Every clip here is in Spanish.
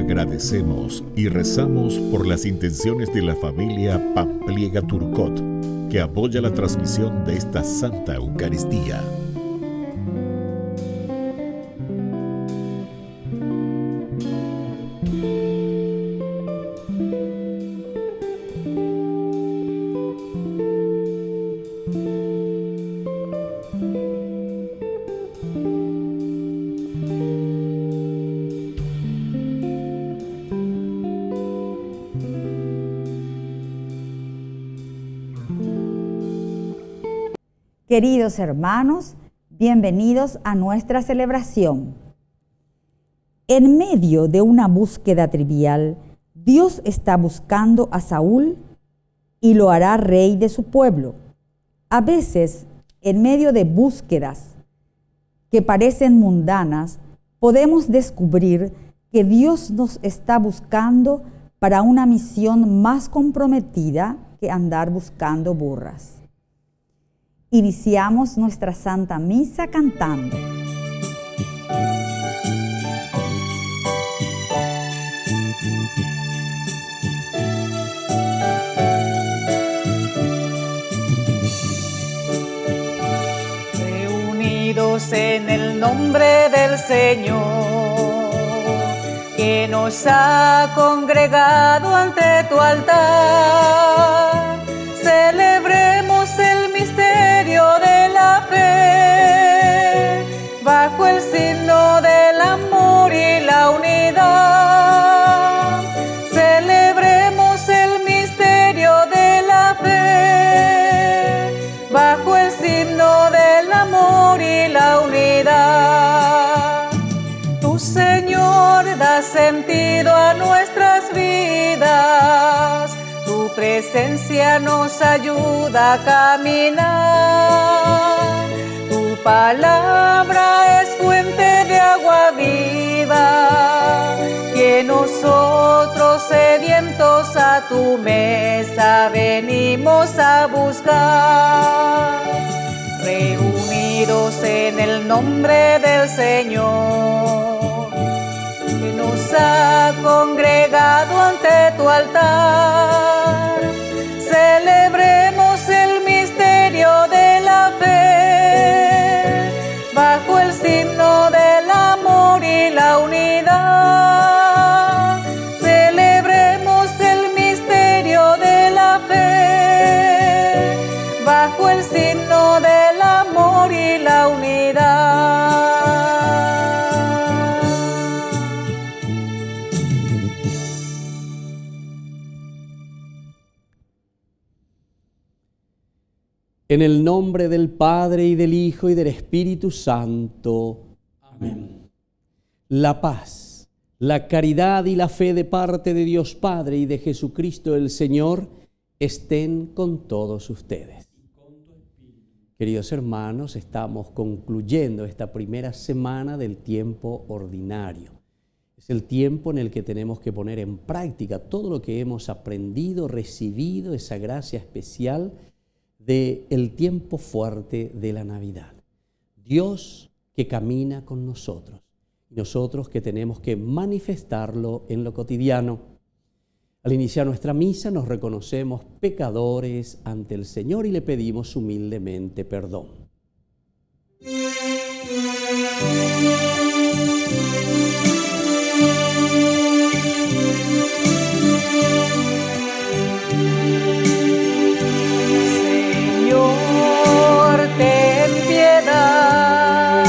Agradecemos y rezamos por las intenciones de la familia Pampliega Turcot, que apoya la transmisión de esta Santa Eucaristía. Queridos hermanos, bienvenidos a nuestra celebración. En medio de una búsqueda trivial, Dios está buscando a Saúl y lo hará rey de su pueblo. A veces, en medio de búsquedas que parecen mundanas, podemos descubrir que Dios nos está buscando para una misión más comprometida que andar buscando burras. Iniciamos nuestra Santa Misa cantando. Reunidos en el nombre del Señor, que nos ha congregado ante tu altar, celebremos el misterio de la fe, bajo el signo del amor y la unidad. Celebremos el misterio de la fe, bajo el signo del amor y la unidad. Tu Señor da sentido a nuestras vidas, tu presencia nos ayuda a caminar. Tu palabra es fuente de agua viva, que nosotros sedientos a tu mesa venimos a buscar. Reunidos en el nombre del Señor, que nos ha congregado ante tu altar, celebremos el misterio de la fe, bajo el signo del amor y la unidad. Celebremos el misterio de la fe, bajo el signo del amor y la unidad. En el nombre del Padre, y del Hijo, y del Espíritu Santo. Amén. La paz, la caridad y la fe de parte de Dios Padre y de Jesucristo el Señor estén con todos ustedes. Queridos hermanos, estamos concluyendo esta primera semana del tiempo ordinario. Es el tiempo en el que tenemos que poner en práctica todo lo que hemos aprendido, recibido, esa gracia especial del tiempo fuerte de la Navidad. Dios que camina con nosotros, y nosotros que tenemos que manifestarlo en lo cotidiano. Al iniciar nuestra misa nos reconocemos pecadores ante el Señor y le pedimos humildemente perdón. Ten piedad,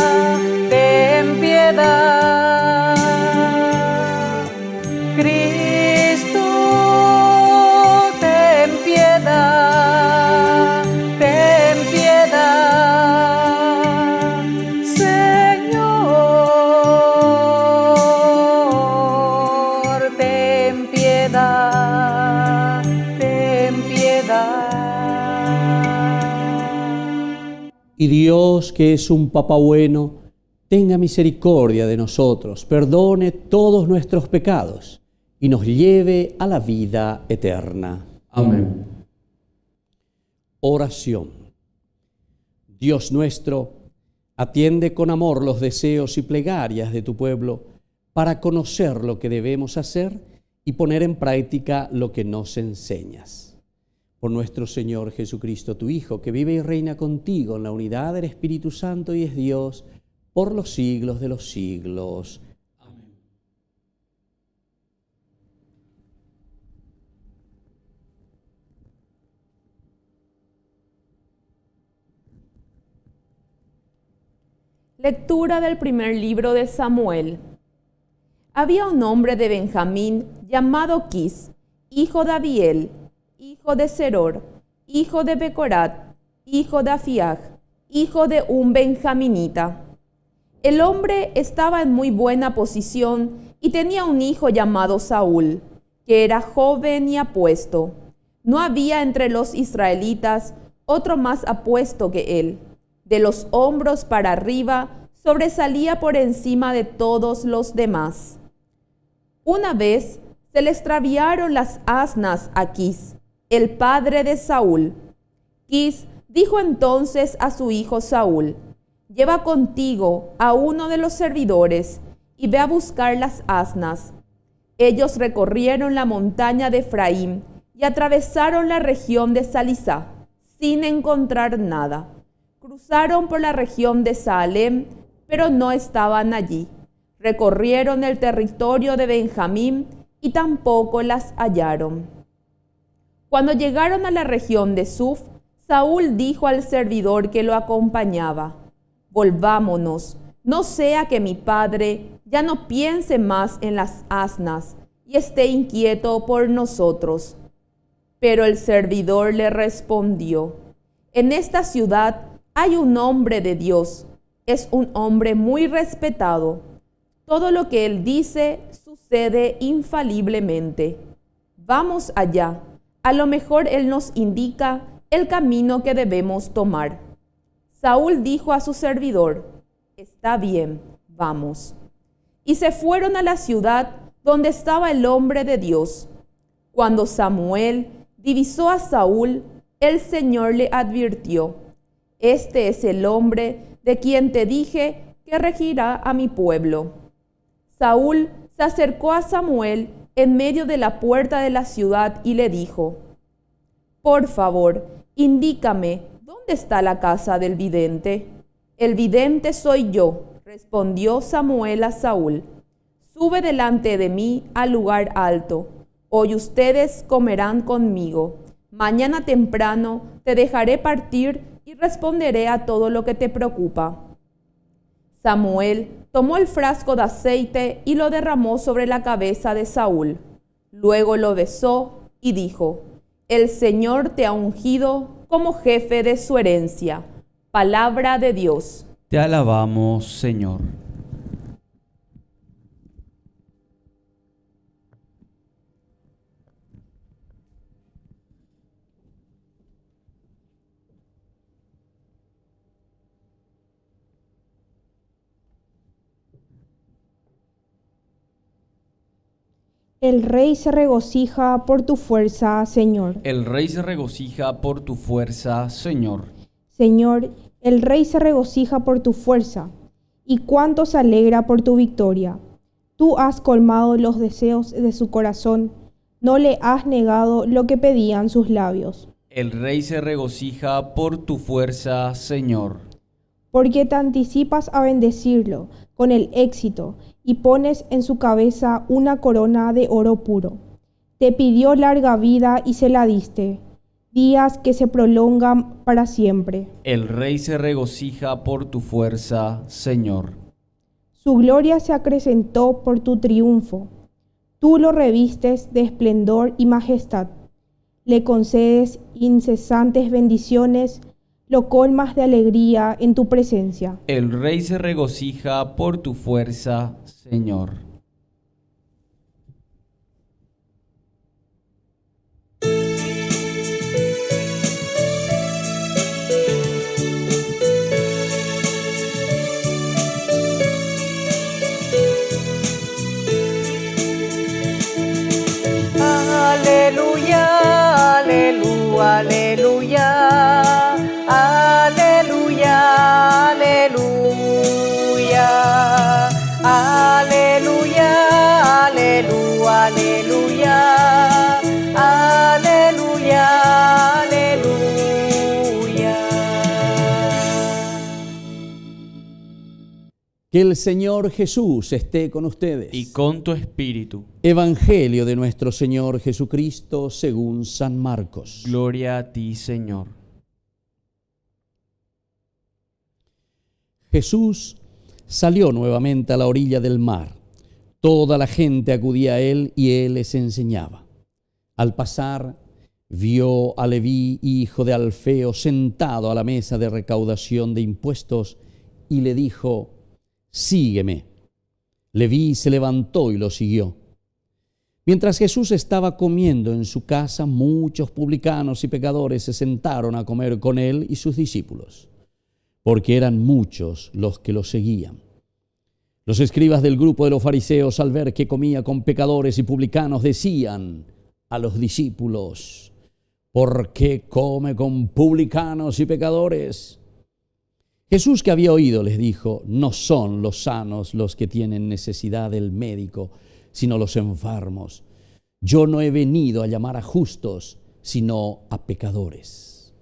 ten piedad. Cristo, ten piedad, ten piedad. Señor, ten piedad, ten piedad. Y Dios, que es un Papá bueno, tenga misericordia de nosotros, perdone todos nuestros pecados y nos lleve a la vida eterna. Amén. Oración. Dios nuestro, atiende con amor los deseos y plegarias de tu pueblo, para conocer lo que debemos hacer y poner en práctica lo que nos enseñas. Por nuestro Señor Jesucristo, tu Hijo, que vive y reina contigo en la unidad del Espíritu Santo y es Dios por los siglos de los siglos. Amén. Lectura del primer libro de Samuel. Había un hombre de Benjamín llamado Quis, hijo de Abiel, hijo de Seror, hijo de Becorat, hijo de Afiaj, hijo de un benjaminita. El hombre estaba en muy buena posición y tenía un hijo llamado Saúl, que era joven y apuesto. No había entre los israelitas otro más apuesto que él. De los hombros para arriba sobresalía por encima de todos los demás. Una vez se le extraviaron las asnas a Quis, el padre de Saúl. Quis dijo entonces a su hijo Saúl: «Lleva contigo a uno de los servidores y ve a buscar las asnas». Ellos recorrieron la montaña de Efraín y atravesaron la región de Salisá, sin encontrar nada. Cruzaron por la región de Saalem, pero no estaban allí. Recorrieron el territorio de Benjamín y tampoco las hallaron. Cuando llegaron a la región de Suf, Saúl dijo al servidor que lo acompañaba: «Volvámonos, no sea que mi padre ya no piense más en las asnas y esté inquieto por nosotros». Pero el servidor le respondió: «En esta ciudad hay un hombre de Dios, es un hombre muy respetado. Todo lo que él dice sucede infaliblemente. Vamos allá, a lo mejor él nos indica el camino que debemos tomar». Saúl dijo a su servidor: «Está bien, vamos». Y se fueron a la ciudad donde estaba el hombre de Dios. Cuando Samuel divisó a Saúl, el Señor le advirtió: «Este es el hombre de quien te dije que regirá a mi pueblo». Saúl se acercó a Samuel en medio de la puerta de la ciudad y le dijo: «Por favor, indícame dónde está la casa del vidente». «El vidente soy yo», respondió Samuel a Saúl. «Sube delante de mí al lugar alto. Hoy ustedes comerán conmigo. Mañana temprano te dejaré partir y responderé a todo lo que te preocupa». Samuel tomó el frasco de aceite y lo derramó sobre la cabeza de Saúl. Luego lo besó y dijo: «El Señor te ha ungido como jefe de su herencia». Palabra de Dios. Te alabamos, Señor. El rey se regocija por tu fuerza, Señor. El rey se regocija por tu fuerza, Señor. Señor, el rey se regocija por tu fuerza, y cuánto se alegra por tu victoria. Tú has colmado los deseos de su corazón, no le has negado lo que pedían sus labios. El rey se regocija por tu fuerza, Señor. Porque te anticipas a bendecirlo con el éxito y pones en su cabeza una corona de oro puro. Te pidió larga vida y se la diste, días que se prolongan para siempre. El rey se regocija por tu fuerza, Señor. Su gloria se acrecentó por tu triunfo. Tú lo revistes de esplendor y majestad. Le concedes incesantes bendiciones, lo colmas de alegría en tu presencia. El rey se regocija por tu fuerza, Señor. Aleluya, aleluya, aleluya, aleluya, aleluya, aleluya. Que el Señor Jesús esté con ustedes. Y con tu espíritu. Evangelio de nuestro Señor Jesucristo según San Marcos. Gloria a ti, Señor. Jesús salió nuevamente a la orilla del mar. Toda la gente acudía a él y él les enseñaba. Al pasar, vio a Leví, hijo de Alfeo, sentado a la mesa de recaudación de impuestos y le dijo: sígueme. Leví se levantó y lo siguió. Mientras Jesús estaba comiendo en su casa, muchos publicanos y pecadores se sentaron a comer con él y sus discípulos, porque eran muchos los que lo seguían. Los escribas del grupo de los fariseos, al ver que comía con pecadores y publicanos, decían a los discípulos: ¿por qué come con publicanos y pecadores? Jesús, que había oído, les dijo: no son los sanos los que tienen necesidad del médico, sino los enfermos. Yo no he venido a llamar a justos, sino a pecadores.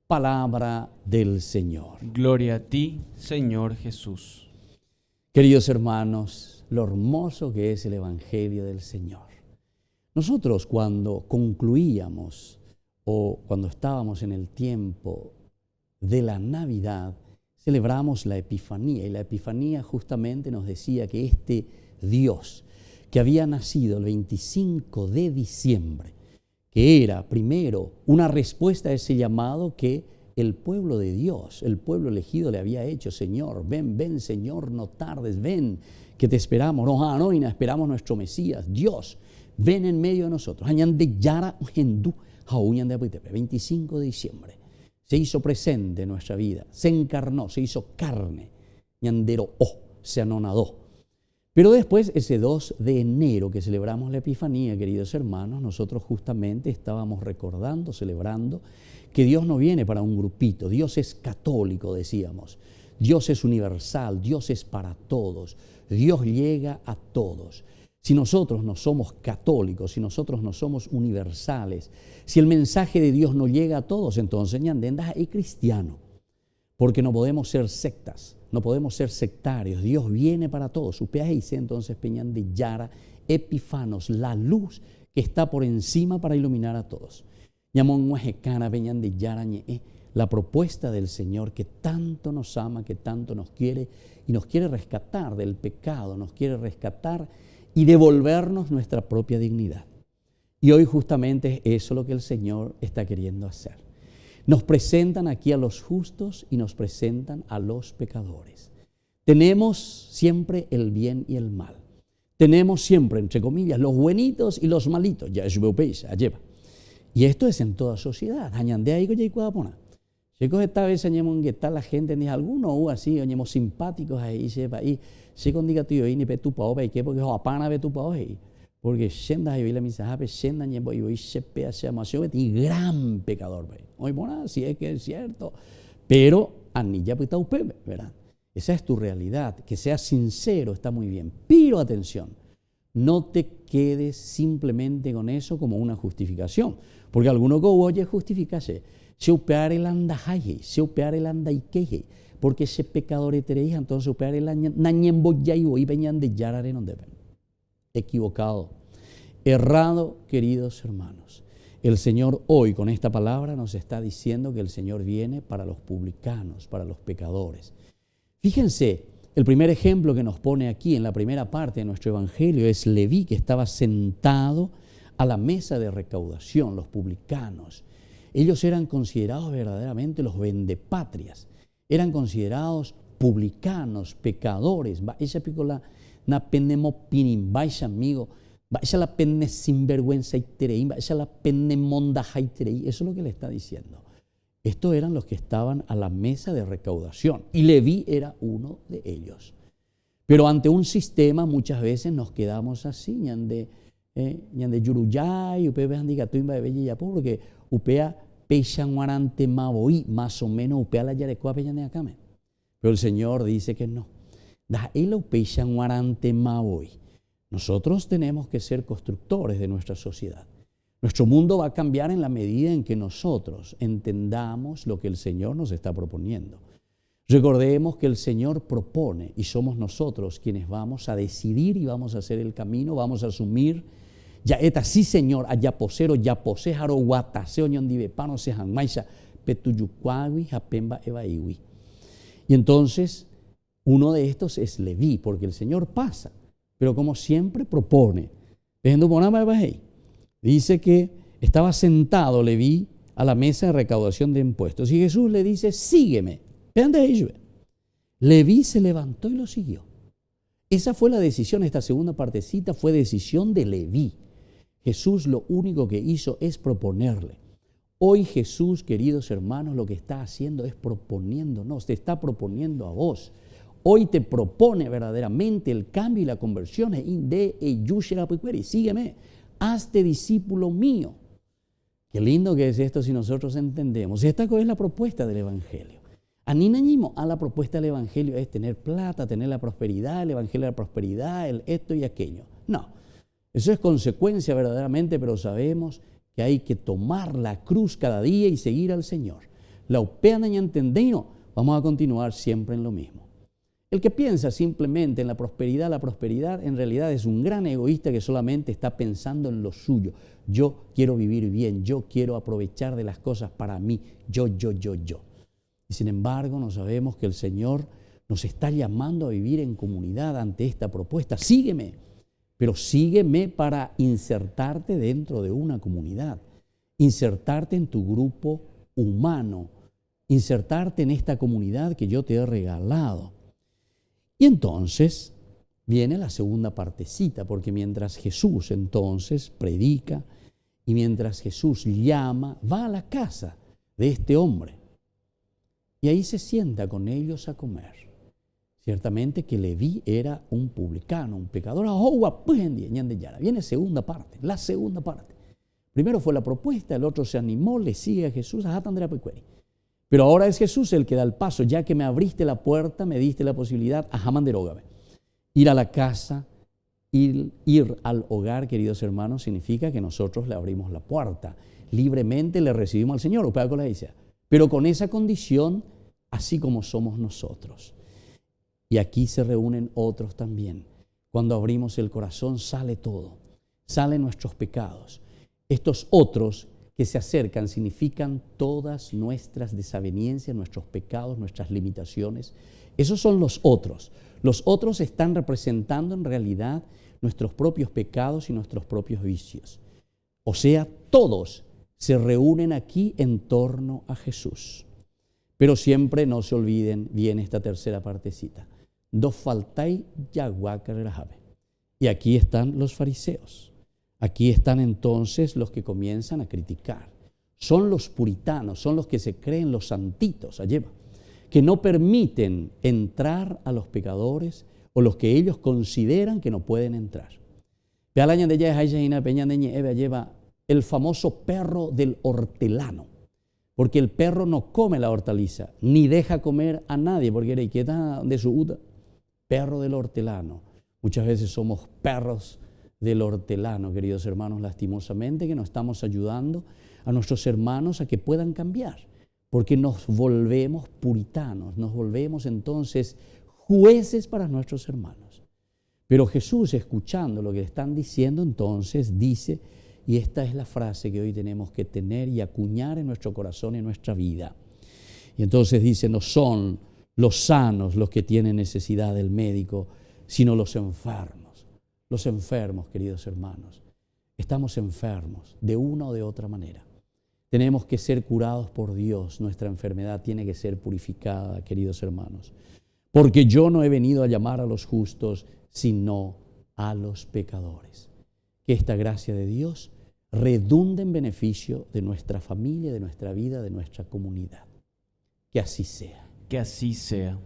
Palabra del Señor. Gloria a ti, Señor Jesús. Queridos hermanos, lo hermoso que es el Evangelio del Señor. Nosotros, cuando concluíamos o cuando estábamos en el tiempo de la Navidad, celebramos la Epifanía, y la Epifanía justamente nos decía que este Dios que había nacido el 25 de diciembre, que era primero una respuesta a ese llamado que el pueblo de Dios, el pueblo elegido le había hecho: Señor, ven, ven, Señor, no tardes, ven, que te esperamos, no, esperamos nuestro Mesías, Dios, ven en medio de nosotros. 25 de diciembre. Se hizo presente en nuestra vida, se encarnó, se hizo carne, se anonadó. Pero después, ese 2 de enero que celebramos la Epifanía, queridos hermanos, nosotros justamente estábamos recordando, celebrando que Dios no viene para un grupito. Dios es católico, decíamos. Dios es universal, Dios es para todos. Dios llega a todos. Si nosotros no somos católicos, si nosotros no somos universales, si el mensaje de Dios no llega a todos, entonces ñandendas es cristiano. Porque no podemos ser sectas, no podemos ser sectarios. Dios viene para todos. Upeas dice entonces peñan de Yara, Epifanos, la luz que está por encima para iluminar a todos. Ñamón Huajecana peñan de Yara, la propuesta del Señor que tanto nos ama, que tanto nos quiere y nos quiere rescatar del pecado, nos quiere rescatar y devolvernos nuestra propia dignidad. Y hoy justamente es eso lo que el Señor está queriendo hacer. Nos presentan aquí a los justos y nos presentan a los pecadores. Tenemos siempre el bien y el mal. Tenemos siempre, entre comillas, los buenitos y los malitos. Ya es lleva. Y esto es en toda sociedad. Añande ahí que chicos, esta vez añemos que está la gente ni alguno o así, añemos simpáticos ahí, sepa y si con diga tú ni pe tu pao pe que porque apana ve tu pao ahí. Porque shenda ahí la misa hape shenda ñembo y se pe se amación y gran pecador ve. Hoy bona, si es que es cierto, pero anilla pues está upe, ¿verdad? Esa es tu realidad, que seas sincero está muy bien, pero atención, no te quedes simplemente con eso como una justificación, porque alguno que oye justificarse, se upear el andajaje, se upear el andaiqueje, porque ese pecador etereja, entonces upear el nañembo yaibo y veñan de yarare no deben. Equivocado, errado, queridos hermanos. El Señor hoy con esta palabra nos está diciendo que el Señor viene para los publicanos, para los pecadores. Fíjense, el primer ejemplo que nos pone aquí en la primera parte de nuestro Evangelio es Leví, que estaba sentado a la mesa de recaudación, los publicanos. Ellos eran considerados verdaderamente los vendepatrias, eran considerados publicanos, pecadores. Esa picola na pennemo pinin, vais amigo, esa la penne sinvergüenza y tereí, esa la penne mondaja y tereí. Eso es lo que le está diciendo. Estos eran los que estaban a la mesa de recaudación y Leví era uno de ellos. Pero ante un sistema muchas veces nos quedamos así, ñande yuruyay, upe vean diga tuimba de bella porque upea pechanguarante maboí, más o menos upea la yarecoa peñane acame. Pero el Señor dice que no. Da el pechanguarante maboí. Nosotros tenemos que ser constructores de nuestra sociedad. Nuestro mundo va a cambiar en la medida en que nosotros entendamos lo que el Señor nos está proponiendo. Recordemos que el Señor propone y somos nosotros quienes vamos a decidir y vamos a hacer el camino, vamos a asumir. Ya eta sí, Señor, allá posero, ya pose jaro guataseo ñondive pano se janmaisha petuyucuagui japemba evaiwi. Y entonces uno de estos es Leví, porque el Señor pasa, pero como siempre propone. Dice que estaba sentado Leví a la mesa de recaudación de impuestos y Jesús le dice, sígueme. Leví se levantó y lo siguió. Esa fue la decisión, esta segunda partecita fue decisión de Leví. Jesús lo único que hizo es proponerle. Hoy Jesús, queridos hermanos, lo que está haciendo es proponiéndonos, te está proponiendo a vos. Hoy te propone verdaderamente el cambio y la conversión sígueme, hazte discípulo mío. Qué lindo que es esto si nosotros entendemos. Esta es la propuesta del Evangelio. A la propuesta del Evangelio es tener plata, tener la prosperidad, el Evangelio de la prosperidad, el esto y aquello. No, eso es consecuencia verdaderamente, pero sabemos que hay que tomar la cruz cada día y seguir al Señor. La upeana y entendeino, vamos a continuar siempre en lo mismo. El que piensa simplemente en la prosperidad en realidad es un gran egoísta que solamente está pensando en lo suyo. Yo quiero vivir bien, yo quiero aprovechar de las cosas para mí, yo. Y sin embargo, no sabemos que el Señor nos está llamando a vivir en comunidad ante esta propuesta. Sígueme, pero sígueme para insertarte dentro de una comunidad, insertarte en tu grupo humano, insertarte en esta comunidad que yo te he regalado. Y entonces viene la segunda partecita, porque mientras Jesús entonces predica y mientras Jesús llama, va a la casa de este hombre. Y ahí se sienta con ellos a comer. Ciertamente que Leví era un publicano, un pecador. Viene segunda parte, la segunda parte. Primero fue la propuesta, el otro se animó, le sigue a Jesús. Pero ahora es Jesús el que da el paso. Ya que me abriste la puerta, me diste la posibilidad, ir a la casa, ir al hogar, queridos hermanos, significa que nosotros le abrimos la puerta. Libremente le recibimos al Señor, pero con esa condición, así como somos nosotros. Y aquí se reúnen otros también. Cuando abrimos el corazón sale todo, salen nuestros pecados. Estos otros que se acercan significan todas nuestras desavenencias, nuestros pecados, nuestras limitaciones. Esos son los otros. Los otros están representando en realidad nuestros propios pecados y nuestros propios vicios. O sea, todos se reúnen aquí en torno a Jesús. Pero siempre no se olviden bien esta tercera partecita. Do faltai yaguacarerajabe. Y aquí están los fariseos. Aquí están entonces los que comienzan a criticar. Son los puritanos, son los que se creen los santitos, que no permiten entrar a los pecadores o los que ellos consideran que no pueden entrar. Lleva el famoso perro del hortelano, porque el perro no come la hortaliza, ni deja comer a nadie, porque era inquieta de su uda. Perro del hortelano. Muchas veces somos perros del hortelano, queridos hermanos, lastimosamente, que no estamos ayudando a nuestros hermanos a que puedan cambiar, porque nos volvemos puritanos, nos volvemos entonces jueces para nuestros hermanos. Pero Jesús, escuchando lo que están diciendo, entonces dice, y esta es la frase que hoy tenemos que tener y acuñar en nuestro corazón y en nuestra vida. Y entonces dice, no son los sanos los que tienen necesidad del médico, sino los enfermos. Los enfermos, queridos hermanos, estamos enfermos de una o de otra manera. Tenemos que ser curados por Dios. Nuestra enfermedad tiene que ser purificada, queridos hermanos. Porque yo no he venido a llamar a los justos, sino a los pecadores. Que esta gracia de Dios redunde en beneficio de nuestra familia, de nuestra vida, de nuestra comunidad. Que así sea. Que así sea.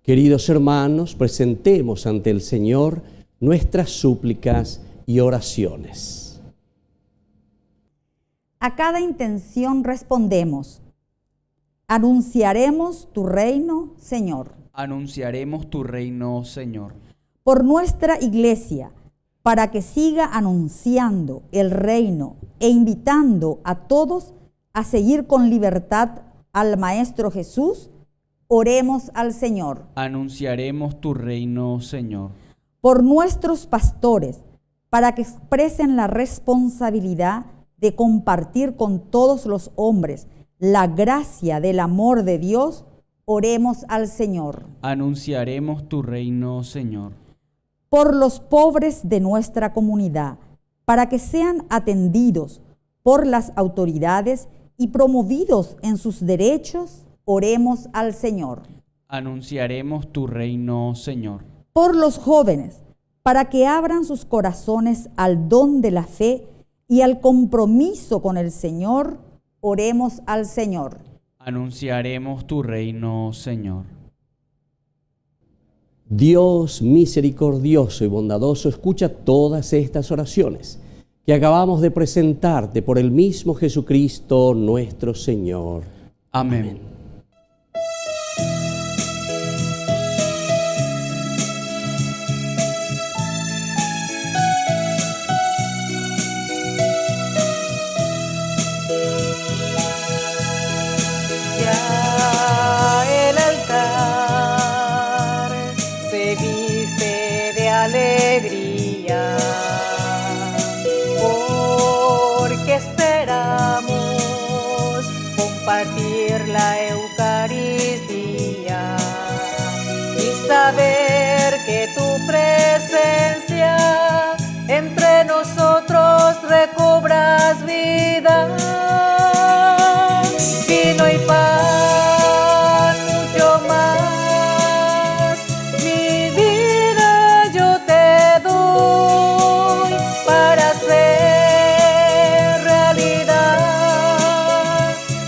Queridos hermanos, presentemos ante el Señor nuestras súplicas y oraciones. A cada intención respondemos: anunciaremos tu reino, Señor. Anunciaremos tu reino, Señor. Por nuestra iglesia, para que siga anunciando el reino e invitando a todos a seguir con libertad al Maestro Jesús, oremos al Señor. Anunciaremos tu reino, Señor. Por nuestros pastores, para que expresen la responsabilidad de compartir con todos los hombres la gracia del amor de Dios, oremos al Señor. Anunciaremos tu reino, Señor. Por los pobres de nuestra comunidad, para que sean atendidos por las autoridades y promovidos en sus derechos, oremos al Señor. Anunciaremos tu reino, Señor. Por los jóvenes, para que abran sus corazones al don de la fe y al compromiso con el Señor, oremos al Señor. Anunciaremos tu reino, Señor. Dios misericordioso y bondadoso, escucha todas estas oraciones que acabamos de presentarte por el mismo Jesucristo nuestro Señor. Amén. Ya el altar se viste de alegría, porque esperamos compartir la Eucaristía y saber que tu presencia entre nosotros recobras vida. Vino y pan, mucho más, mi vida yo te doy para hacer realidad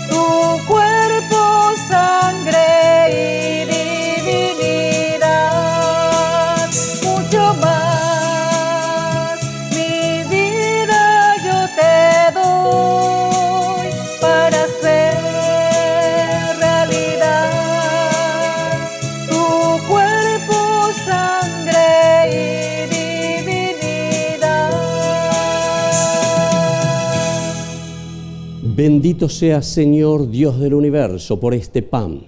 tu cuerpo, sangre y divinidad. Mucho más, mi vida yo te doy para hacer Bendito seas, Señor, Dios del universo, por este pan,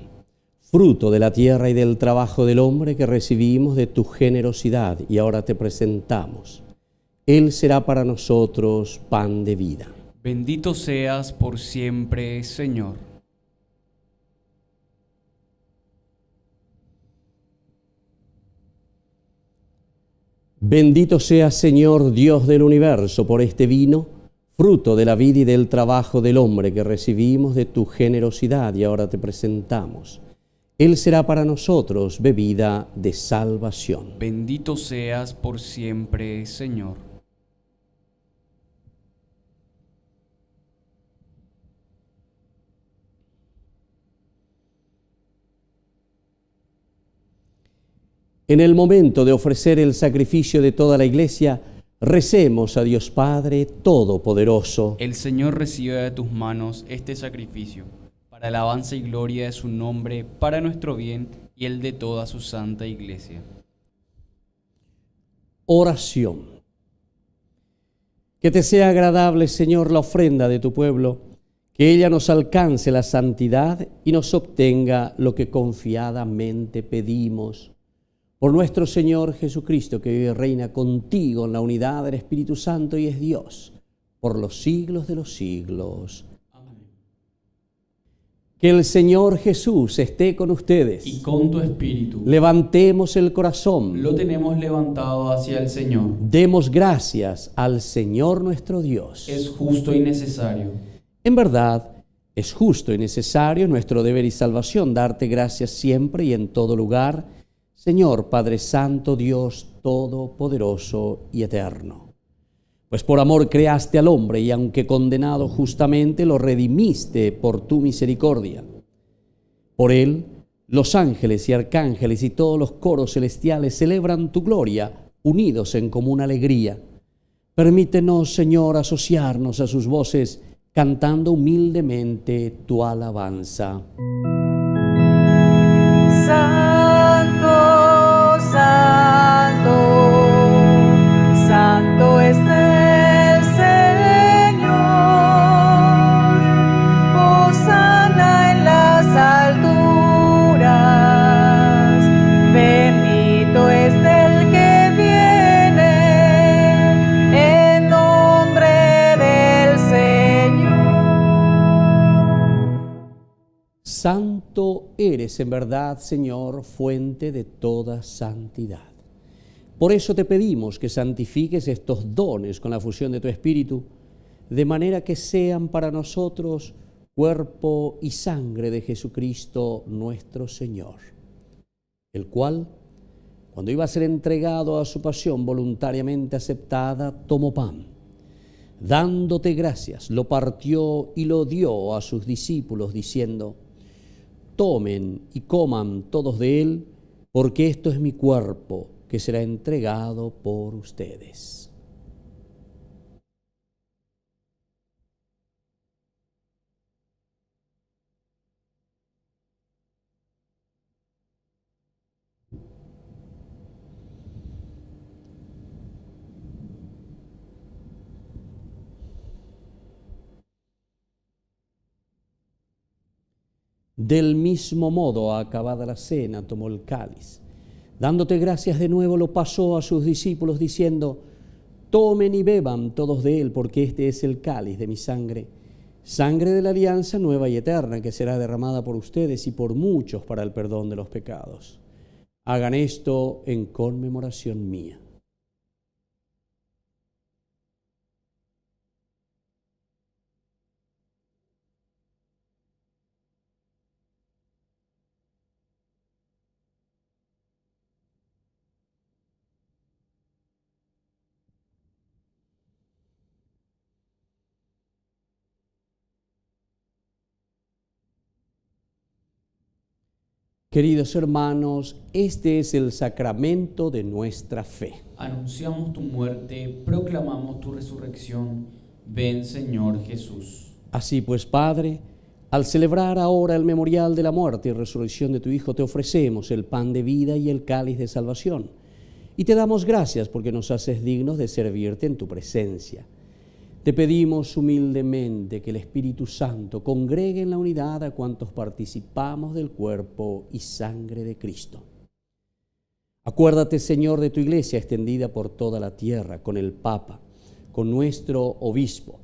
fruto de la tierra y del trabajo del hombre que recibimos de tu generosidad y ahora te presentamos. Él será para nosotros pan de vida. Bendito seas por siempre, Señor. Bendito seas, Señor, Dios del universo, por este vino, fruto de la vida y del trabajo del hombre que recibimos de tu generosidad y ahora te presentamos. Él será para nosotros bebida de salvación. Bendito seas por siempre, Señor. En el momento de ofrecer el sacrificio de toda la Iglesia, recemos a Dios Padre Todopoderoso. El Señor reciba de tus manos este sacrificio, para alabanza y gloria de su nombre, para nuestro bien y el de toda su santa Iglesia. Oración. Que te sea agradable, Señor, la ofrenda de tu pueblo, que ella nos alcance la santidad y nos obtenga lo que confiadamente pedimos. Por nuestro Señor Jesucristo, que vive y reina contigo en la unidad del Espíritu Santo y es Dios, por los siglos de los siglos. Amén. Que el Señor Jesús esté con ustedes. Y con tu espíritu. Levantemos el corazón. Lo tenemos levantado hacia el Señor. Demos gracias al Señor nuestro Dios. Es justo y necesario. En verdad, es justo y necesario, nuestro deber y salvación, darte gracias siempre y en todo lugar, Señor Padre Santo, Dios Todopoderoso y Eterno. Pues por amor creaste al hombre y aunque condenado justamente, lo redimiste por tu misericordia. Por él, los ángeles y arcángeles y todos los coros celestiales celebran tu gloria, unidos en común alegría. Permítenos, Señor, asociarnos a sus voces, cantando humildemente tu alabanza. Santo Santo eres en verdad, Señor, fuente de toda santidad. Por eso te pedimos que santifiques estos dones con la fusión de tu Espíritu, de manera que sean para nosotros cuerpo y sangre de Jesucristo nuestro Señor, el cual, cuando iba a ser entregado a su pasión voluntariamente aceptada, tomó pan. Dándote gracias, lo partió y lo dio a sus discípulos, diciendo: tomen y coman todos de él, porque esto es mi cuerpo, que será entregado por ustedes. Del mismo modo, acabada la cena, tomó el cáliz. Dándote gracias de nuevo, lo pasó a sus discípulos, diciendo: tomen y beban todos de él, porque este es el cáliz de mi sangre, sangre de la alianza nueva y eterna, que será derramada por ustedes y por muchos para el perdón de los pecados. Hagan esto en conmemoración mía. Queridos hermanos, este es el sacramento de nuestra fe. Anunciamos tu muerte, proclamamos tu resurrección. Ven, Señor Jesús. Así pues, Padre, al celebrar ahora el memorial de la muerte y resurrección de tu Hijo, te ofrecemos el pan de vida y el cáliz de salvación. Y te damos gracias porque nos haces dignos de servirte en tu presencia. Te pedimos humildemente que el Espíritu Santo congregue en la unidad a cuantos participamos del cuerpo y sangre de Cristo. Acuérdate, Señor, de tu Iglesia extendida por toda la tierra, con el Papa, con nuestro Obispo,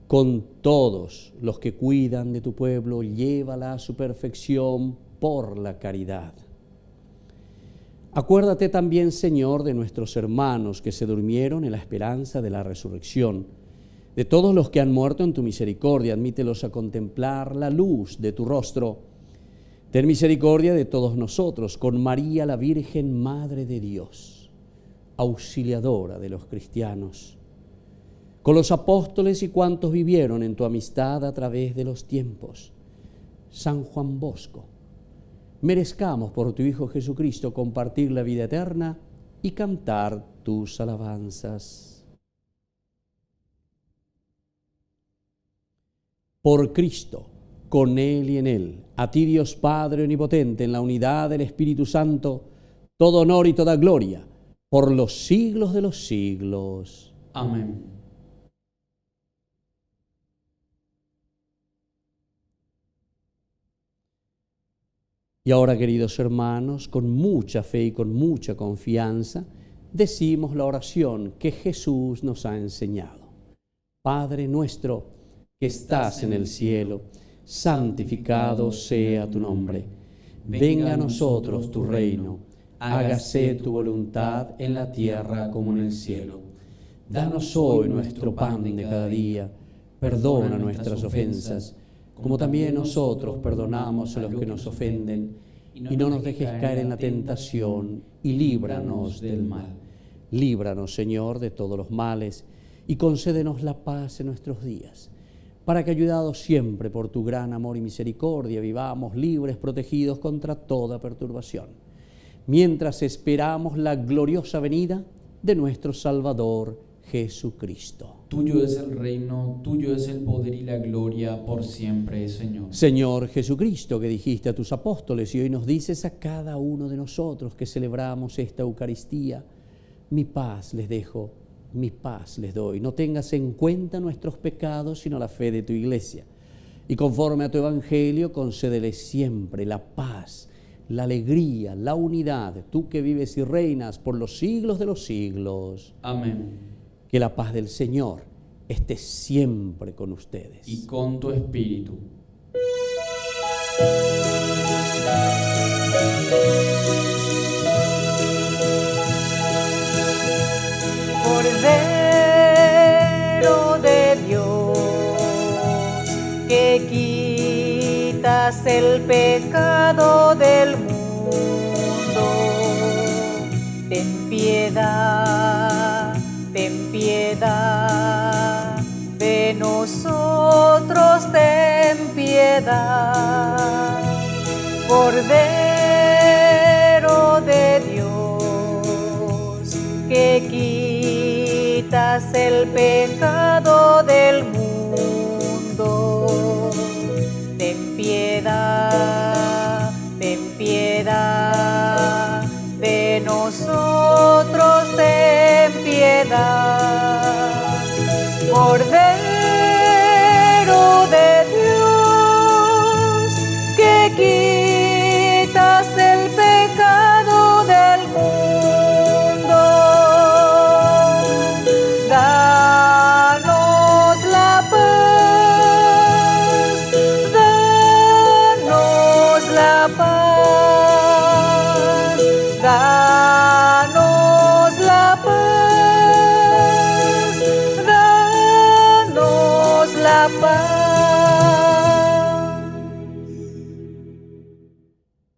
con todos los que cuidan de tu pueblo, llévala a su perfección por la caridad. Acuérdate también, Señor, de nuestros hermanos que se durmieron en la esperanza de la resurrección. De todos los que han muerto en tu misericordia, admítelos a contemplar la luz de tu rostro. Ten misericordia de todos nosotros, con María la Virgen, Madre de Dios, auxiliadora de los cristianos, con los apóstoles y cuantos vivieron en tu amistad a través de los tiempos. San Juan Bosco, merezcamos por tu Hijo Jesucristo compartir la vida eterna y cantar tus alabanzas. Por Cristo, con Él y en Él, a ti Dios Padre Omnipotente, en la unidad del Espíritu Santo, todo honor y toda gloria, por los siglos de los siglos. Amén. Y ahora, queridos hermanos, con mucha fe y con mucha confianza, decimos la oración que Jesús nos ha enseñado. Padre nuestro, que estás en el cielo, santificado sea tu nombre. Venga a nosotros tu reino, hágase tu voluntad en la tierra como en el cielo. Danos hoy nuestro pan de cada día, perdona nuestras ofensas, como también nosotros perdonamos a los que nos ofenden, y no nos dejes caer en la tentación, y líbranos del mal. Líbranos, Señor, de todos los males, y concédenos la paz en nuestros días, para que, ayudados siempre por tu gran amor y misericordia, vivamos libres, protegidos contra toda perturbación, mientras esperamos la gloriosa venida de nuestro Salvador Jesucristo. Tuyo es el reino, tuyo es el poder y la gloria por siempre, Señor. Señor Jesucristo, que dijiste a tus apóstoles y hoy nos dices a cada uno de nosotros que celebramos esta Eucaristía: mi paz les dejo, mi paz les doy. No tengas en cuenta nuestros pecados, sino la fe de tu Iglesia. Y conforme a tu Evangelio, concédele siempre la paz, la alegría, la unidad, tú que vives y reinas por los siglos de los siglos. Amén. Que la paz del Señor esté siempre con ustedes. Y con tu espíritu. quitas el pecado del mundo. Ten piedad de nosotros, ten piedad. Cordero de Dios, que quitas el pecado del mundo, ten piedad de nosotros, ten piedad. Cordero de Dios, que quitas el pecado del mundo, danos la paz, danos la paz, danos la paz, danos la paz.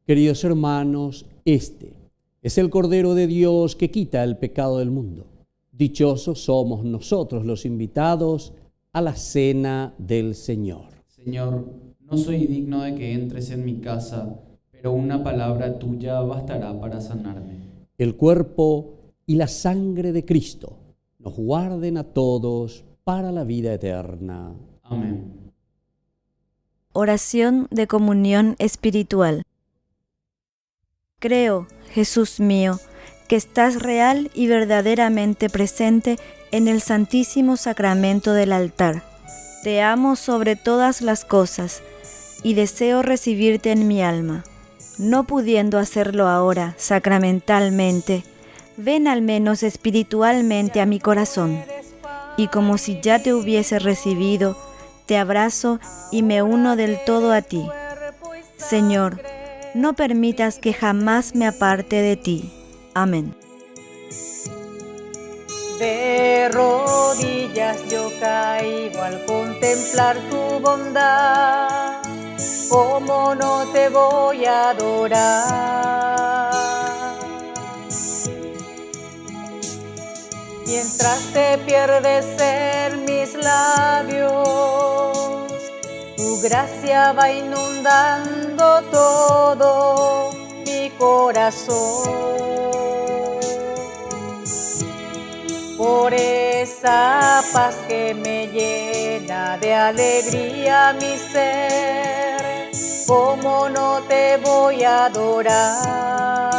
Queridos hermanos, este es el Cordero de Dios que quita el pecado del mundo. Dichosos somos nosotros los invitados a la cena del Señor. Señor, no soy digno de que entres en mi casa, pero una palabra tuya bastará para sanarme. El cuerpo y la sangre de Cristo nos guarden a todos para la vida eterna. Amén. Oración de comunión espiritual. Creo, Jesús mío, que estás real y verdaderamente presente en el Santísimo Sacramento del altar. Te amo sobre todas las cosas y deseo recibirte en mi alma. No pudiendo hacerlo ahora sacramentalmente, ven al menos espiritualmente a mi corazón, y como si ya te hubiese recibido, te abrazo y me uno del todo a ti. Señor, no permitas que jamás me aparte de ti. Amén. De rodillas yo caigo al contemplar tu bondad. ¿Cómo no te voy a adorar? Mientras te pierdes en mis labios, tu gracia va inundando todo mi corazón. Por esa paz que me llena de alegría mi ser, ¿cómo no te voy a adorar?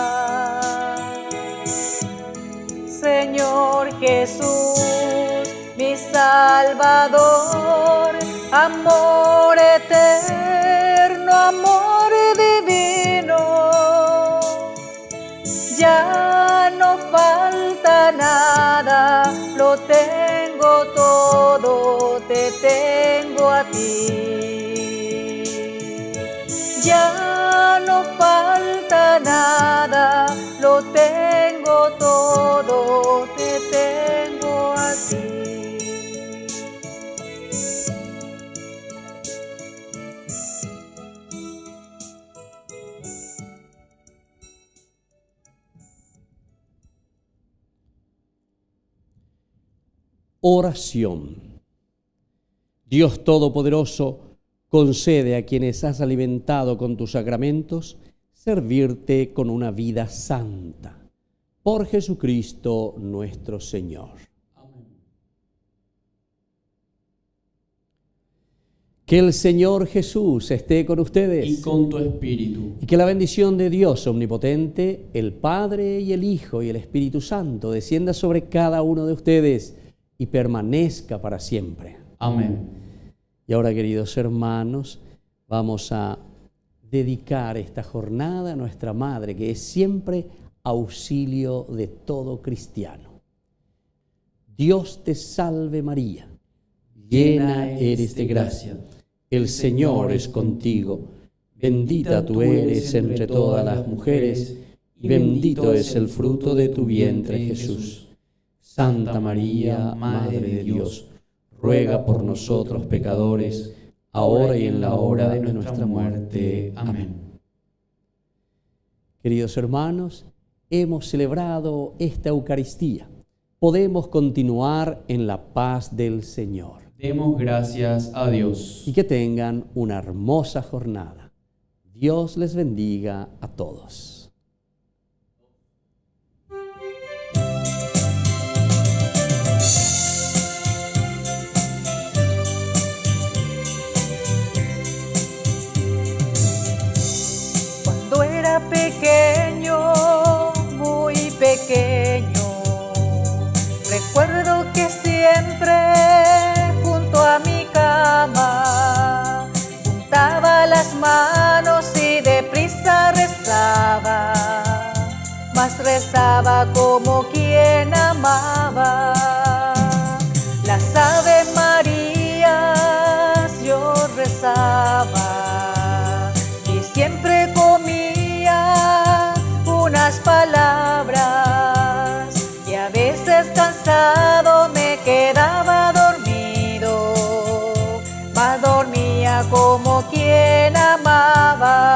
Señor Jesús, mi Salvador, amor eterno, amor divino, ya no falta nada, lo tengo todo, te tengo a ti. Ya no falta nada, lo tengo todo, te tengo a ti. Oración. Dios Todopoderoso, concede a quienes has alimentado con tus sacramentos servirte con una vida santa. Por Jesucristo nuestro Señor. Amén. Que el Señor Jesús esté con ustedes. Y con tu espíritu. Y que la bendición de Dios omnipotente, el Padre y el Hijo y el Espíritu Santo descienda sobre cada uno de ustedes y permanezca para siempre. Amén. Y ahora, queridos hermanos, vamos a dedicar esta jornada a nuestra Madre, que es siempre auxilio de todo cristiano. Dios te salve María, llena eres de gracia, el Señor es contigo, bendita tú eres entre todas las mujeres, y bendito es el fruto de tu vientre Jesús. Santa María, Madre de Dios, ruega por nosotros pecadores, ahora y en la hora de nuestra muerte. Amén. Queridos hermanos, hemos celebrado esta Eucaristía. Podemos continuar en la paz del Señor. Demos gracias a Dios. Y que tengan una hermosa jornada. Dios les bendiga a todos. Cuando era pequeño, muy pequeño, recuerdo que siempre junto a mi cama juntaba las manos y deprisa rezaba, mas rezaba como quien amaba. Las Ave Marías yo rezaba y siempre comía unas palabras y a veces cansado me quedaba dormido, mas dormía como quien amaba.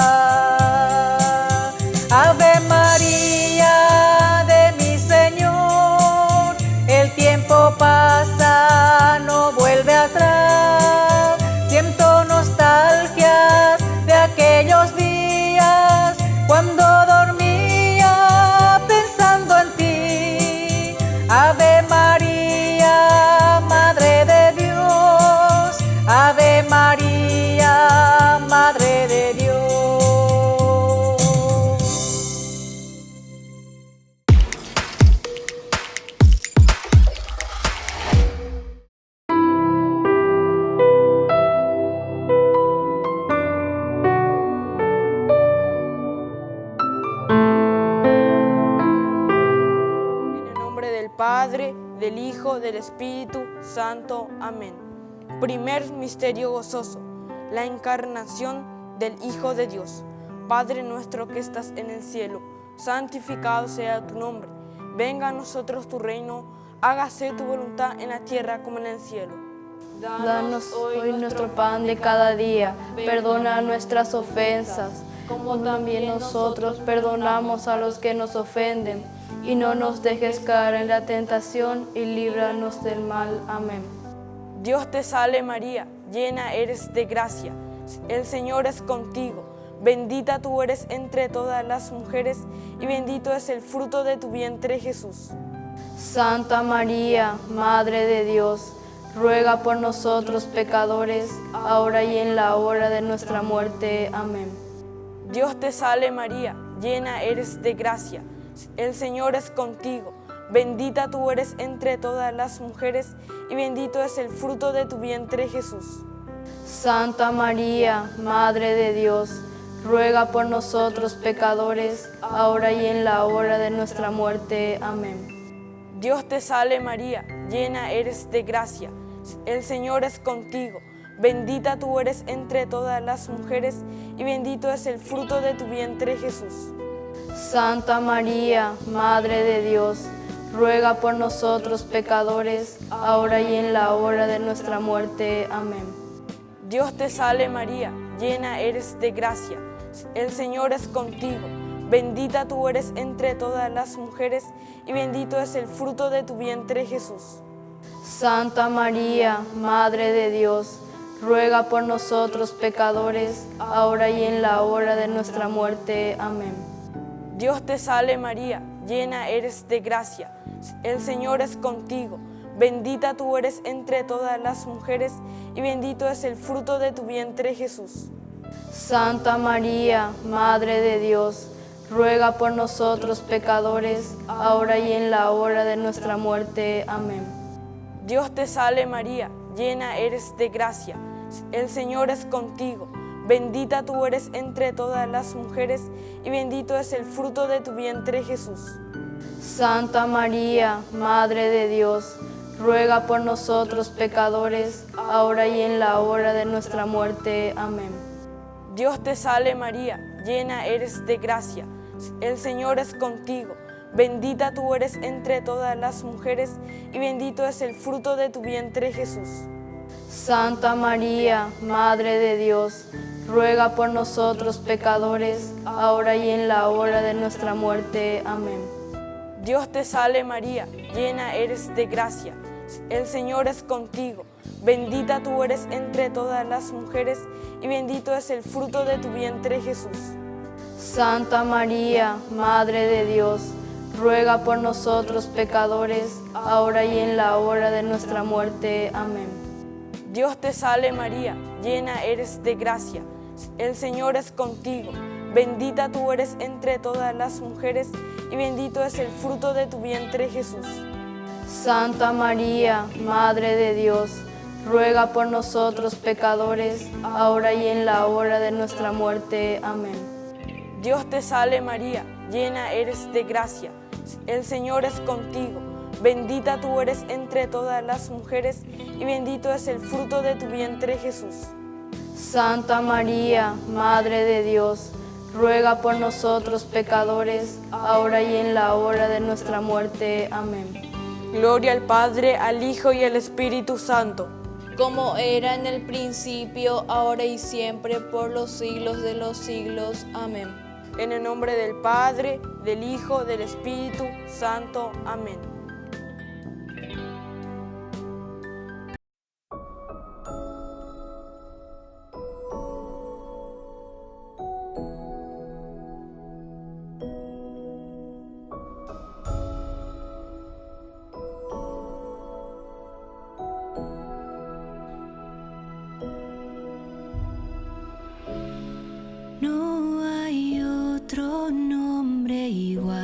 Ave María de mi Señor, el tiempo pasa, no vuelve atrás. Siento nostalgia de aquellos días cuando dormía pensando en ti. Ave María, Madre de Dios, Ave María, Madre de Dios. En el nombre del Padre, del Hijo, del Espíritu Santo. Amén. Primer misterio gozoso, la encarnación del Hijo de Dios. Padre nuestro que estás en el cielo, santificado sea tu nombre. Venga a nosotros tu reino, hágase tu voluntad en la tierra como en el cielo. Danos hoy nuestro pan de cada día, perdona nuestras ofensas, como también nosotros perdonamos a los que nos ofenden, y no nos dejes caer en la tentación, y líbranos del mal. Amén. Dios te salve María, llena eres de gracia, el Señor es contigo, bendita tú eres entre todas las mujeres, y bendito es el fruto de tu vientre Jesús. Santa María, Madre de Dios, ruega por nosotros pecadores, ahora y en la hora de nuestra muerte. Amén. Dios te salve María, llena eres de gracia, el Señor es contigo, bendita tú eres entre todas las mujeres, y bendito es el fruto de tu vientre Jesús. Santa María, Madre de Dios, ruega por nosotros pecadores, ahora y en la hora de nuestra muerte. Amén. Dios te salve María, llena eres de gracia, el Señor es contigo, bendita tú eres entre todas las mujeres, y bendito es el fruto de tu vientre Jesús. Santa María, Madre de Dios, ruega por nosotros pecadores, ahora y en la hora de nuestra muerte. Amén. Dios te salve María, llena eres de gracia, el Señor es contigo, bendita tú eres entre todas las mujeres, y bendito es el fruto de tu vientre Jesús. Santa María, Madre de Dios, ruega por nosotros pecadores, ahora y en la hora de nuestra muerte. Amén. Dios te salve María, llena eres de gracia, el Señor es contigo, bendita tú eres entre todas las mujeres, y bendito es el fruto de tu vientre Jesús. Santa María, Madre de Dios, ruega por nosotros pecadores, ahora y en la hora de nuestra muerte. Amén. Dios te salve María, llena eres de gracia, el Señor es contigo, bendita tú eres entre todas las mujeres, y bendito es el fruto de tu vientre Jesús. Santa María, Madre de Dios, ruega por nosotros pecadores, ahora y en la hora de nuestra muerte. Amén. Dios te salve María, llena eres de gracia, el Señor es contigo, bendita tú eres entre todas las mujeres, y bendito es el fruto de tu vientre Jesús. Santa María, Madre de Dios, ruega por nosotros pecadores, ahora y en la hora de nuestra muerte. Amén. Dios te salve María, llena eres de gracia, el Señor es contigo. Bendita tú eres entre todas las mujeres y bendito es el fruto de tu vientre Jesús. Santa María, Madre de Dios, ruega por nosotros pecadores, ahora y en la hora de nuestra muerte. Amén. Dios te salve María, llena eres de gracia, el Señor es contigo. Bendita tú eres entre todas las mujeres y bendito es el fruto de tu vientre Jesús. Santa María, Madre de Dios, ruega por nosotros pecadores, ahora y en la hora de nuestra muerte. Amén. Dios te salve María, llena eres de gracia, el Señor es contigo. Bendita tú eres entre todas las mujeres y bendito es el fruto de tu vientre Jesús. Santa María, Madre de Dios, ruega por nosotros pecadores, ahora y en la hora de nuestra muerte. Amén. Gloria al Padre, al Hijo y al Espíritu Santo. Como era en el principio, ahora y siempre, por los siglos de los siglos. Amén. En el nombre del Padre, del Hijo, del Espíritu Santo. Amén. No hay otro nombre igual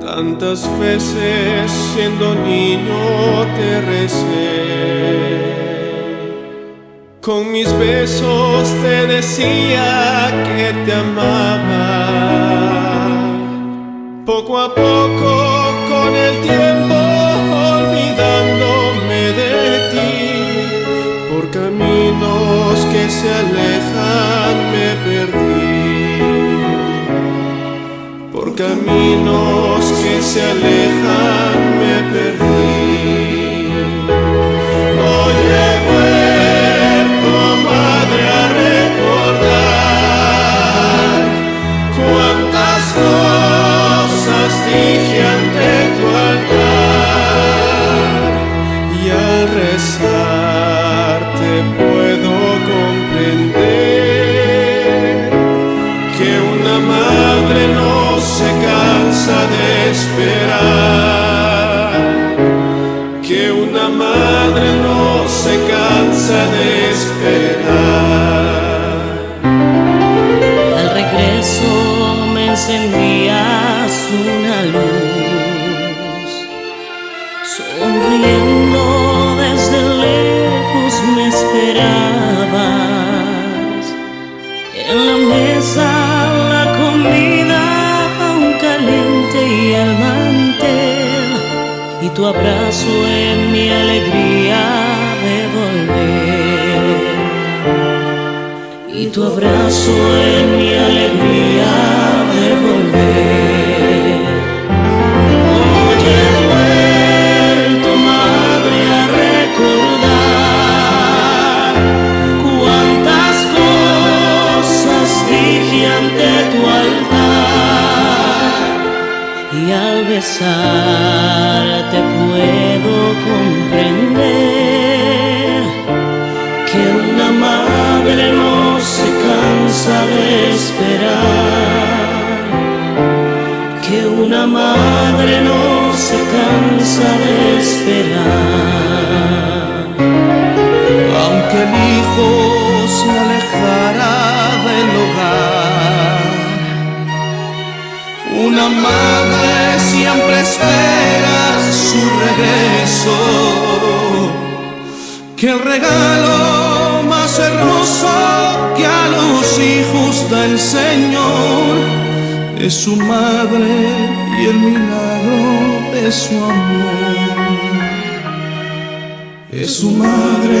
Tantas veces siendo niño te recé, con mis besos te decía que te amaba. Poco a poco con el tiempo olvidándome de ti, por caminos que se alejan me perdí, por caminos que se alejan me perdí. Hoy he vuelto, madre, a recordar cuántas cosas dije ante tu altar, y al rezar te puedo comprender que una madre no se cansa de esperar, que una madre no se cansa de esperar. Al regreso me encendías una luz, sonriendo desde lejos me esperabas, en la mesa la comida caliente y al mantel, y tu abrazo en mi alegría de volver, y tu abrazo en mi alegría de volver. Hoy he vuelto, madre, a recordar cuántas cosas dije ante tu altar, y al besarte puedo comprender que una madre no se cansa de esperar, que una madre no se cansa de esperar. Aunque el hijo se alejara del hogar, una madre siempre espera su regreso, que el regalo más hermoso que a los hijos da el Señor es su madre y el milagro de su amor. Es su madre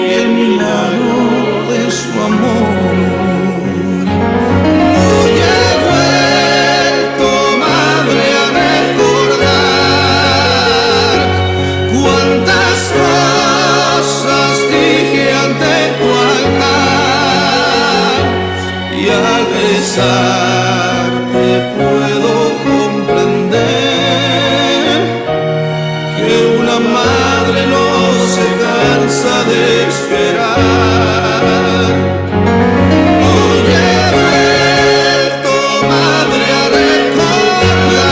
y el milagro de su amor. Te puedo comprender que una madre no se cansa de esperar. Hoy he vuelto, madre, a recordar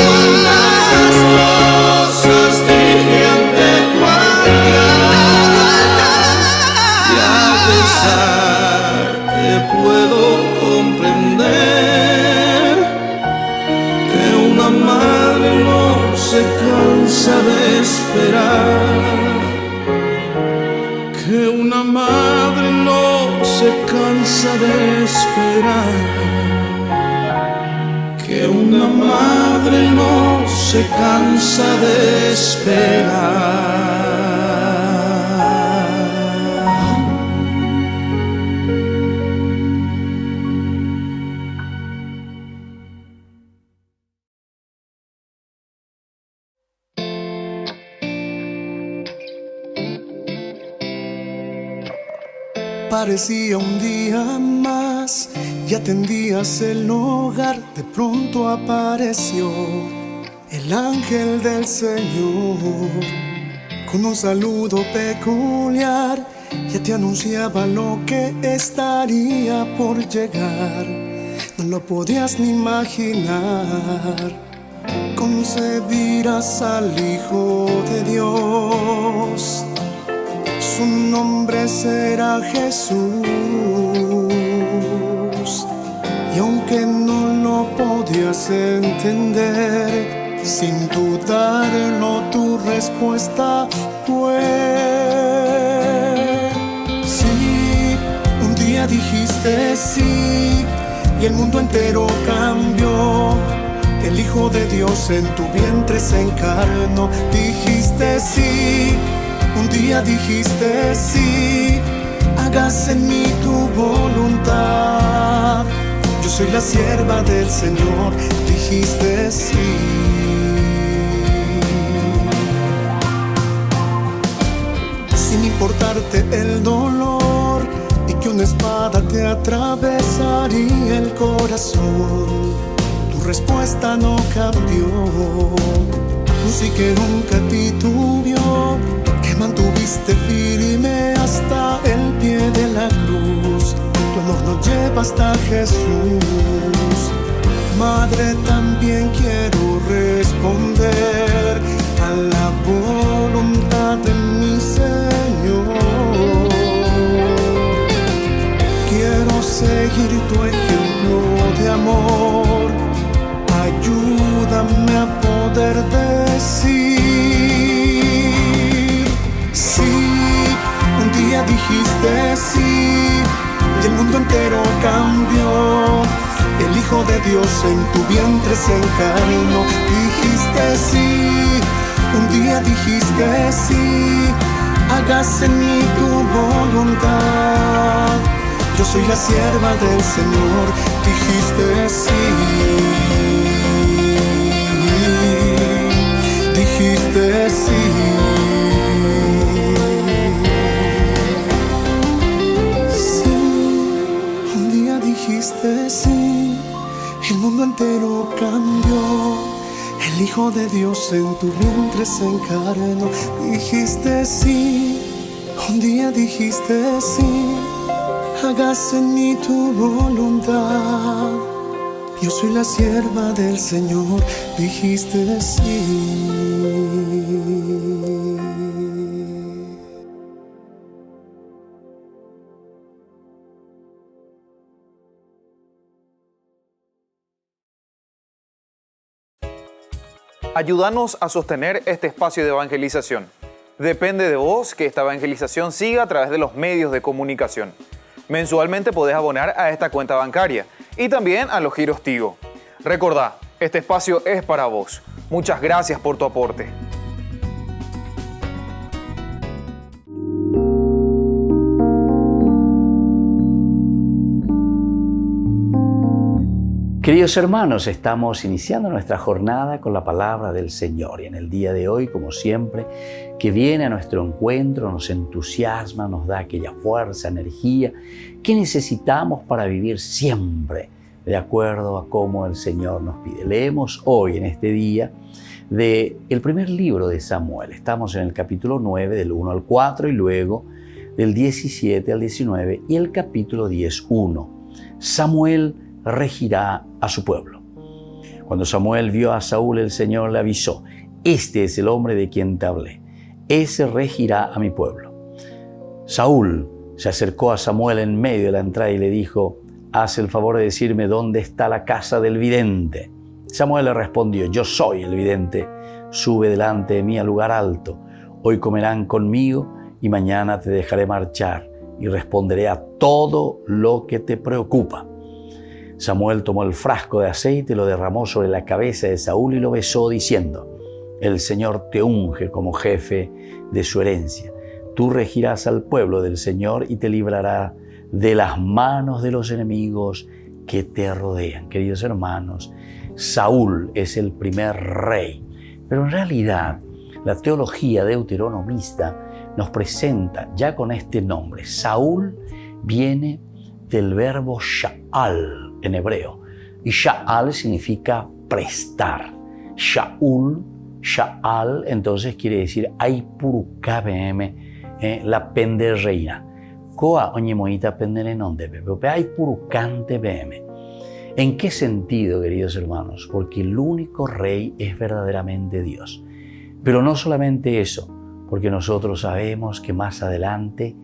cuántas cosas dije ante tu altar, y a pesar puedo comprender que una madre no se cansa de esperar, que una madre no se cansa de esperar, que una madre no se cansa de esperar. Parecía un día más y atendías el hogar. De pronto apareció el ángel del Señor con un saludo peculiar. Ya te anunciaba lo que estaría por llegar. No lo podías ni imaginar. Concebirás al Hijo de Dios. Su nombre será Jesús. Y aunque no lo podías entender, sin dudarlo tu respuesta fue sí. Un día dijiste sí y el mundo entero cambió. El Hijo de Dios en tu vientre se encarnó. Dijiste sí. Un día dijiste sí. Hágase en mí tu voluntad. Yo soy la sierva del Señor. Dijiste sí. Sin importarte el dolor y que una espada te atravesaría el corazón, tu respuesta no cambió. Sí que nunca titubeó, que mantuviste firme hasta el pie de la cruz. Tu amor nos lleva hasta Jesús. Madre, también quiero responder a la voluntad de mi Señor. Quiero seguir tu ejemplo de amor. Ayúdame a poder decir sí. Un día dijiste sí y el mundo entero cambió. El Hijo de Dios en tu vientre se encarnó. Dijiste sí. Un día dijiste sí. Hágase en mí tu voluntad. Yo soy la sierva del Señor. Dijiste sí. Dijiste sí. Sí, un día dijiste sí. El mundo entero cambió. El Hijo de Dios en tu vientre se encarnó. Dijiste sí. Un día dijiste sí. Hágase en mí tu voluntad. Yo soy la sierva del Señor. Dijiste sí. Ayúdanos a sostener este espacio de evangelización. Depende de vos que esta evangelización siga a través de los medios de comunicación. Mensualmente podés abonar a esta cuenta bancaria y también a los giros Tigo. Recordá, este espacio es para vos. Muchas gracias por tu aporte. Queridos hermanos, estamos iniciando nuestra jornada con la palabra del Señor y en el día de hoy, como siempre, que viene a nuestro encuentro, nos entusiasma, nos da aquella fuerza, energía que necesitamos para vivir siempre de acuerdo a cómo el Señor nos pide. Leemos hoy, en este día, del primer libro de Samuel. Estamos en el capítulo 9, del 1 al 4 y luego del 17 al 19 y el capítulo 10, 1. Samuel regirá a su pueblo. Cuando Samuel vio a Saúl, el Señor le avisó: este es el hombre de quien te hablé, ese regirá a mi pueblo. Saúl se acercó a Samuel en medio de la entrada y le dijo: haz el favor de decirme dónde está la casa del vidente. Samuel le respondió: yo soy el vidente, sube delante de mí al lugar alto, hoy comerán conmigo y mañana te dejaré marchar y responderé a todo lo que te preocupa. Samuel tomó el frasco de aceite y lo derramó sobre la cabeza de Saúl y lo besó, diciendo: el Señor te unge como jefe de su herencia. Tú regirás al pueblo del Señor y te librará de las manos de los enemigos que te rodean. Queridos hermanos, Saúl es el primer rey, pero en realidad la teología deuteronomista nos presenta ya con este nombre. Saúl viene del verbo sha'al en hebreo. Y Sha'al significa prestar. Shaul, Sha'al, entonces quiere decir ay puruka bm, la pende reina. Koa oñemoita pendere non debe, pero ay purukante bm. ¿En qué sentido, queridos hermanos? Porque el único rey es verdaderamente Dios. Pero no solamente eso, porque nosotros sabemos que más adelante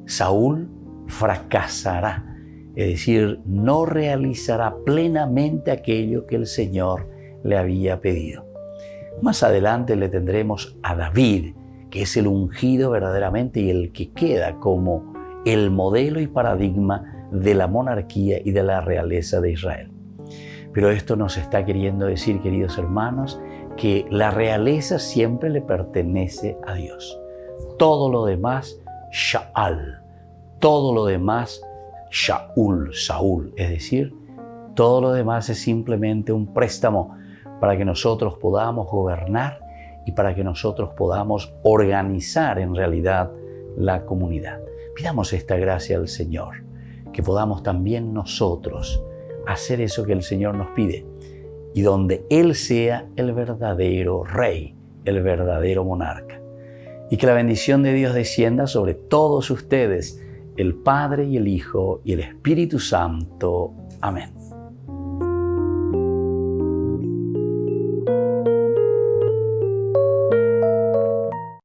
Saúl fracasará, es decir, no realizará plenamente aquello que el Señor le había pedido. Más adelante le tendremos a David, que es el ungido verdaderamente y el que queda como el modelo y paradigma de la monarquía y de la realeza de Israel. Pero esto nos está queriendo decir, queridos hermanos, que la realeza siempre le pertenece a Dios. Todo lo demás, Sha'al. Todo lo demás, Shaul, Saúl. Es decir, todo lo demás es simplemente un préstamo para que nosotros podamos gobernar y para que nosotros podamos organizar en realidad la comunidad. Pidamos esta gracia al Señor, que podamos también nosotros hacer eso que el Señor nos pide y donde Él sea el verdadero rey, el verdadero monarca. Y que la bendición de Dios descienda sobre todos ustedes, el Padre y el Hijo y el Espíritu Santo. Amén.